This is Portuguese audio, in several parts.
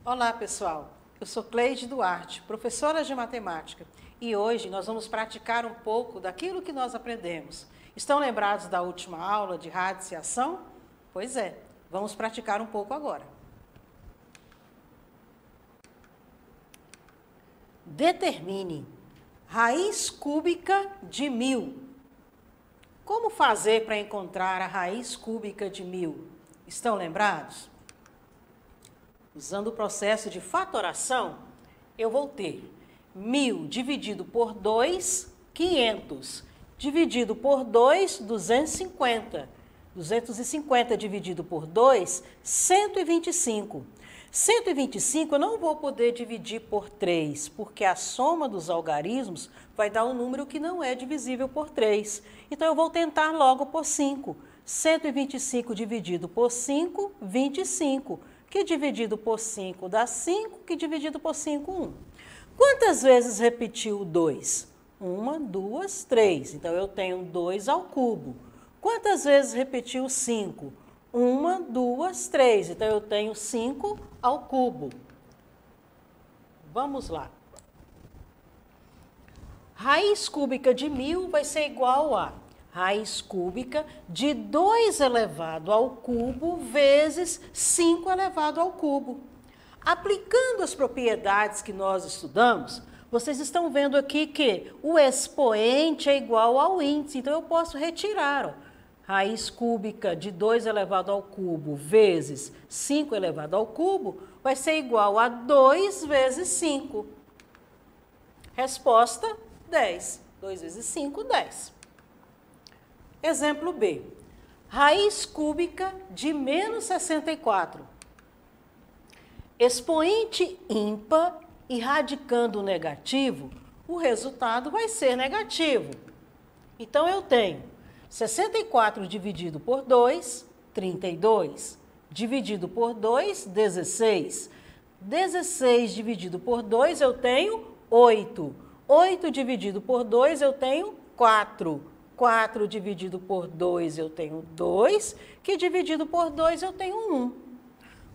Olá, pessoal. Eu sou Cleide Duarte, professora de matemática, e hoje nós vamos praticar um pouco daquilo que nós aprendemos. Estão lembrados da última aula de radiciação? Pois é, vamos praticar um pouco agora. Determine raiz cúbica de 1000. Como fazer para encontrar a raiz cúbica de 1000? Estão lembrados? Usando o processo de fatoração, eu vou ter 1000 dividido por 2, 500. Dividido por 2, 250. 250 dividido por 2, 125. 125 eu não vou poder dividir por 3, porque a soma dos algarismos vai dar um número que não é divisível por 3. Então, eu vou tentar logo por 5. 125 dividido por 5, 25. Que dividido por 5 dá 5, que dividido por 5, 1. Quantas vezes repetiu o 2? 1, 2, 3. Então, eu tenho 2 ao cubo. Quantas vezes repetiu 5? 1, 2, 3. Então, eu tenho 5 ao cubo. Vamos lá. Raiz cúbica de 1000 vai ser igual a raiz cúbica de 2 elevado ao cubo vezes 5 elevado ao cubo. Aplicando as propriedades que nós estudamos, vocês estão vendo aqui que o expoente é igual ao índice. Então, eu posso retirar, ó, raiz cúbica de 2 elevado ao cubo vezes 5 elevado ao cubo vai ser igual a 2 vezes 5. Resposta, 10. 2 vezes 5, 10. Exemplo B. Raiz cúbica de menos 64. Expoente ímpar e radicando o negativo, o resultado vai ser negativo. Então, eu tenho 64 dividido por 2, 32. Dividido por 2, 16. 16 dividido por 2, eu tenho 8. 8 dividido por 2, eu tenho 4. 4 dividido por 2, eu tenho 2, que dividido por 2, eu tenho 1.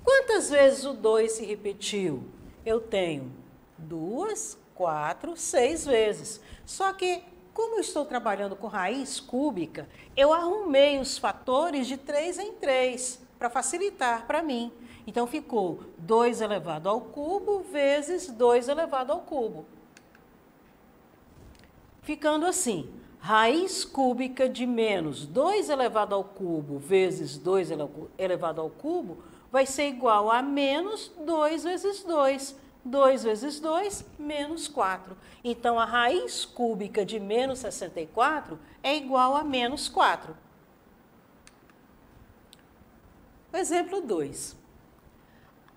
Quantas vezes o 2 se repetiu? Eu tenho 2, 4, 6 vezes. Só que, como eu estou trabalhando com raiz cúbica, eu arrumei os fatores de 3 em 3, para facilitar para mim. Então, ficou 2 elevado ao cubo vezes 2 elevado ao cubo. Ficando assim, raiz cúbica de menos 2 elevado ao cubo vezes 2 elevado ao cubo vai ser igual a menos 2 vezes 2. 2 vezes 2, menos 4. Então, a raiz cúbica de menos 64 é igual a menos 4. Exemplo 2.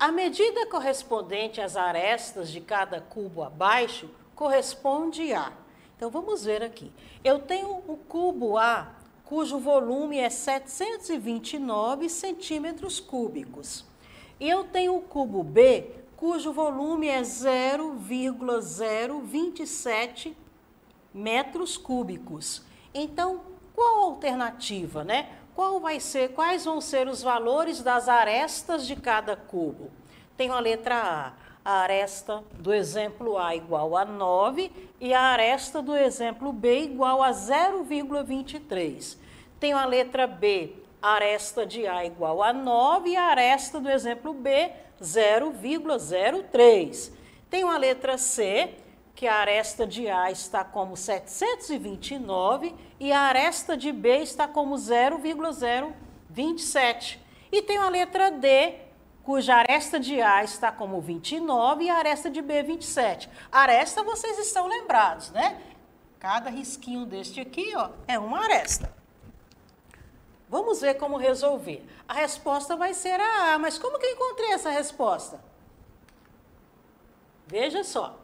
A medida correspondente às arestas de cada cubo abaixo corresponde a... Então, vamos ver aqui. Eu tenho o cubo A, cujo volume é 729 centímetros cúbicos. E eu tenho o cubo B, cujo volume é 0,027 metros cúbicos. Então, qual a alternativa, né? Quais vão ser os valores das arestas de cada cubo? Tenho a letra A aresta do exemplo A igual a 9 e a aresta do exemplo B igual a 0,23. Tenho a letra B, a aresta de A igual a 9 e a aresta do exemplo B 0,03. Tenho a letra C, que a aresta de A está como 729 e a aresta de B está como 0,027. E tenho a letra D, cuja aresta de A está como 29 e a aresta de B 27. Aresta vocês estão lembrados, né? Cada risquinho deste aqui, ó, é uma aresta. Vamos ver como resolver. A resposta vai ser a A, mas como que eu encontrei essa resposta? Veja só.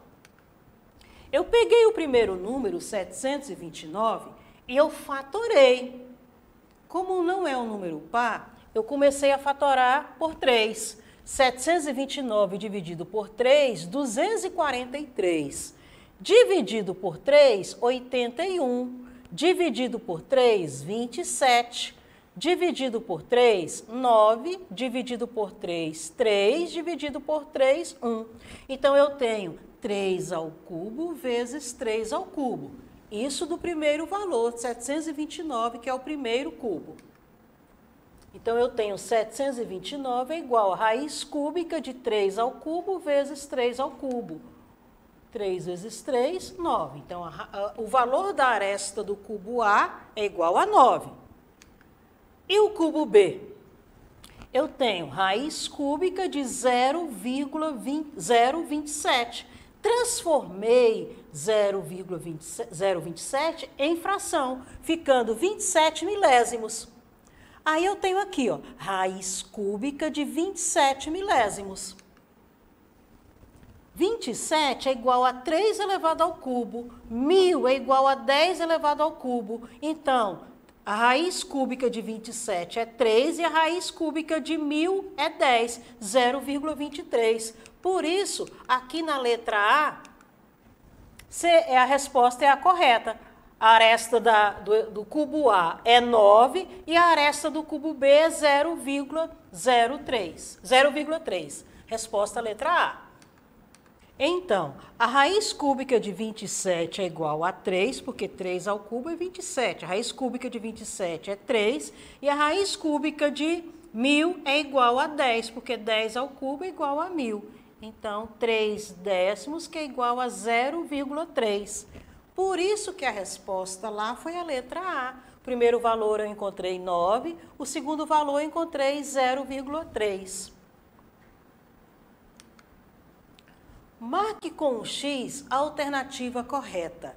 Eu peguei o primeiro número, 729, e eu fatorei. Como não é um número par, eu comecei a fatorar por 3. 729 dividido por 3, 243. Dividido por 3, 81. Dividido por 3, 27. Dividido por 3, 9, dividido por 3, 3, dividido por 3, 1. Então, eu tenho 3 ao cubo vezes 3 ao cubo. Isso do primeiro valor, 729, que é o primeiro cubo. Então, eu tenho 729 é igual a raiz cúbica de 3 ao cubo vezes 3 ao cubo. 3 vezes 3, 9. Então, o valor da aresta do cubo A é igual a 9. E o cubo B? Eu tenho raiz cúbica de 0,027. Transformei 0,027 em fração, ficando 27 milésimos. Aí eu tenho aqui, ó, raiz cúbica de 27 milésimos. 27 é igual a 3 elevado ao cubo, 1000 é igual a 10 elevado ao cubo. Então, a raiz cúbica de 27 é 3 e a raiz cúbica de 1000 é 10, 0,23. Por isso, aqui na letra A, a resposta é a correta. A aresta do cubo A é 9 e a aresta do cubo B é 0,3. Resposta letra A. Então, a raiz cúbica de 27 é igual a 3, porque 3 ao cubo é 27. A raiz cúbica de 27 é 3 e a raiz cúbica de 1000 é igual a 10, porque 10 ao cubo é igual a 1000. Então, 3 décimos, que é igual a 0,3. Por isso que a resposta lá foi a letra A. O primeiro valor eu encontrei 9, o segundo valor eu encontrei 0,3. Marque com um X a alternativa correta.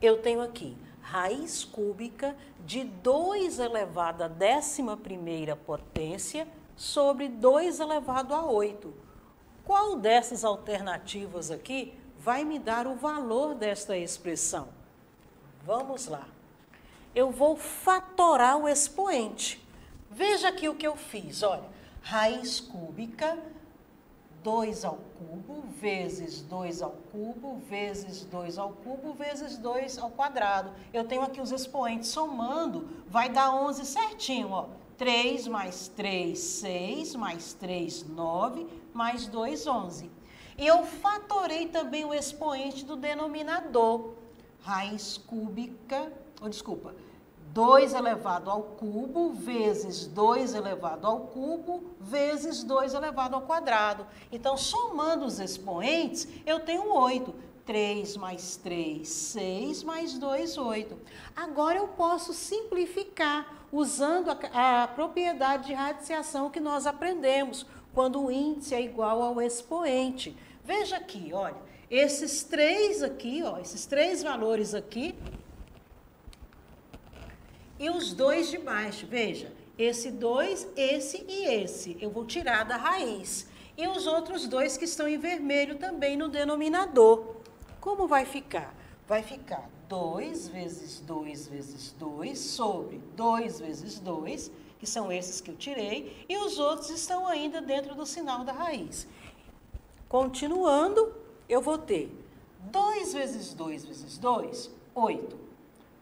Eu tenho aqui raiz cúbica de 2 elevado à 11ª potência sobre 2 elevado a 8. Qual dessas alternativas aqui vai me dar o valor desta expressão? Vamos lá. Eu vou fatorar o expoente. Veja aqui o que eu fiz, olha. Raiz cúbica, 2 ao cubo, vezes 2 ao cubo, vezes 2 ao cubo, vezes 2 ao quadrado. Eu tenho aqui os expoentes somando, vai dar 11 certinho, ó. 3 mais 3, 6, mais 3, 9, mais 2, 11. E eu fatorei também o expoente do denominador. Raiz cúbica, 2 elevado ao cubo vezes 2 elevado ao cubo vezes 2 elevado ao quadrado. Então, somando os expoentes, eu tenho 8. 3 mais 3, 6, mais 2, 8. Agora, eu posso simplificar usando a propriedade de radiciação que nós aprendemos, quando o índice é igual ao expoente. Veja aqui, olha, esses três aqui, ó, esses três valores aqui, e os dois de baixo, veja, esse 2, esse e esse, eu vou tirar da raiz. E os outros dois que estão em vermelho também no denominador. Como vai ficar? Vai ficar 2 vezes 2 vezes 2 sobre 2 vezes 2, que são esses que eu tirei, e os outros estão ainda dentro do sinal da raiz. Continuando, eu vou ter 2 vezes 2 vezes 2, 8.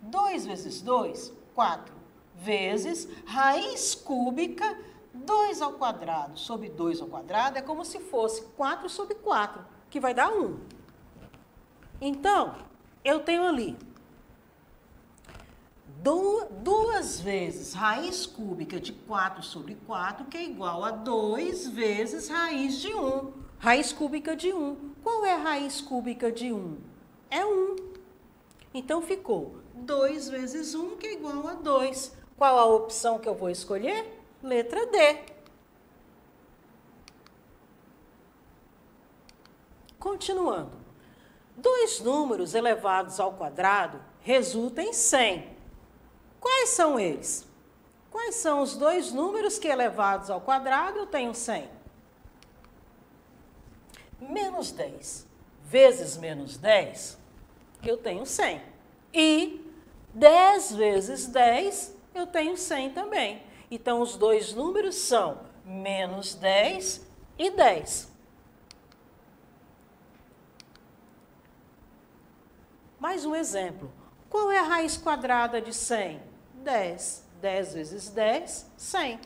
2 vezes 2, 4. Vezes raiz cúbica, 2 ao quadrado sobre 2 ao quadrado, é como se fosse 4 sobre 4, que vai dar 1. Então, eu tenho ali 2 vezes raiz cúbica de 4 sobre 4, que é igual a 2 vezes raiz de 1. Raiz cúbica de 1. Qual é a raiz cúbica de 1? É 1. Então, ficou 2 vezes 1, que é igual a 2. Qual a opção que eu vou escolher? Letra D. Continuando. 2 números elevados ao quadrado resultam em 100. Quais são eles? Quais são os 2 números que elevados ao quadrado eu tenho 100? Menos 10 vezes menos 10, eu tenho 100. E 10 vezes 10, eu tenho 100 também. Então, os 2 números são menos 10 e 10. Mais um exemplo. Qual é a raiz quadrada de 100? 10. 10 vezes 10, 100.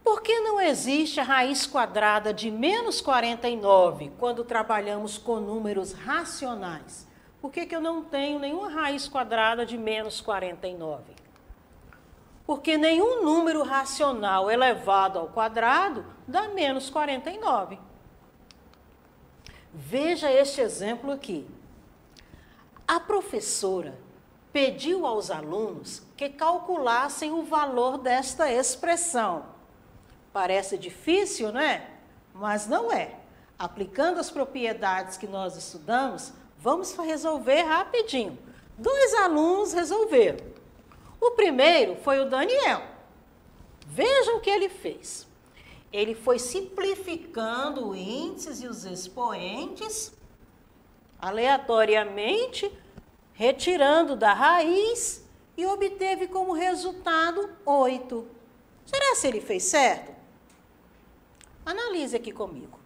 Por que não existe a raiz quadrada de menos 49 quando trabalhamos com números racionais? Por que eu não tenho nenhuma raiz quadrada de menos 49? Porque nenhum número racional elevado ao quadrado dá menos 49. Veja este exemplo aqui. A professora pediu aos alunos que calculassem o valor desta expressão. Parece difícil, né? Mas não é. Aplicando as propriedades que nós estudamos, vamos resolver rapidinho. 2 alunos resolveram. O primeiro foi o Daniel. Vejam o que ele fez. Ele foi simplificando os índices e os expoentes, aleatoriamente, retirando da raiz e obteve como resultado 8. Será que ele fez certo? Analise aqui comigo.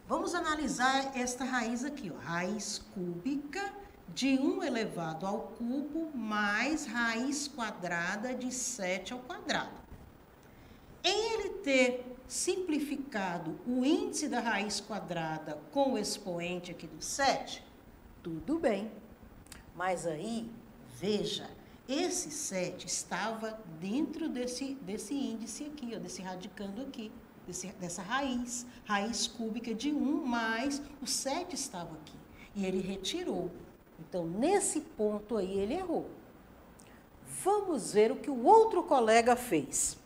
Vamos analisar esta raiz aqui, ó. Raiz cúbica de 1 elevado ao cubo mais raiz quadrada de 7 ao quadrado. Em ele ter simplificado o índice da raiz quadrada com o expoente aqui do 7, tudo bem. Mas aí, veja, esse 7 estava dentro desse índice aqui, ó, desse radicando aqui, dessa raiz cúbica de 1 mais o 7 estava aqui. E ele retirou. Então, nesse ponto aí, ele errou. Vamos ver o que o outro colega fez.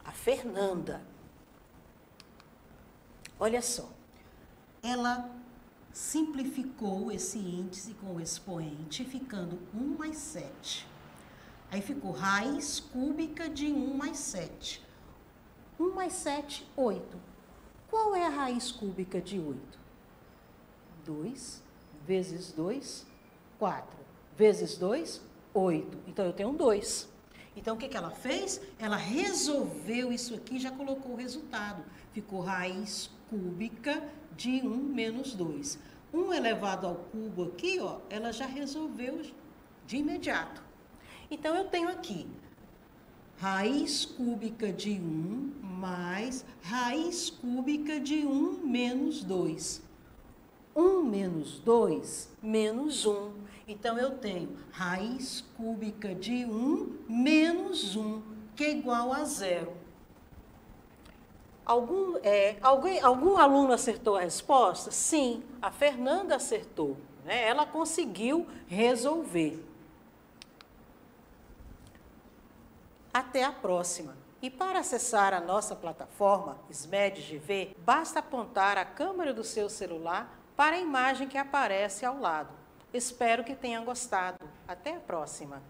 A Fernanda. Olha só. Ela simplificou esse índice com o expoente, ficando 1 mais 7. Aí ficou raiz cúbica de 1 mais 7. 1 mais 7, 8. Qual é a raiz cúbica de 8? 2 vezes 2, 4. Vezes 2, 8. Então, eu tenho 2. Então, o que ela fez? Ela resolveu isso aqui e já colocou o resultado. Ficou raiz cúbica de 1 menos 2. 1 elevado ao cubo aqui, ó, ela já resolveu de imediato. Então, eu tenho aqui raiz cúbica de 1 mais raiz cúbica de 1 menos 2. 1 menos 2, menos 1. Então, eu tenho raiz cúbica de 1 menos 1, que é igual a 0. Algum aluno acertou a resposta? Sim, a Fernanda acertou, né? Ela conseguiu resolver. Até a próxima. E para acessar a nossa plataforma SMED-GV, basta apontar a câmera do seu celular para a imagem que aparece ao lado. Espero que tenham gostado. Até a próxima.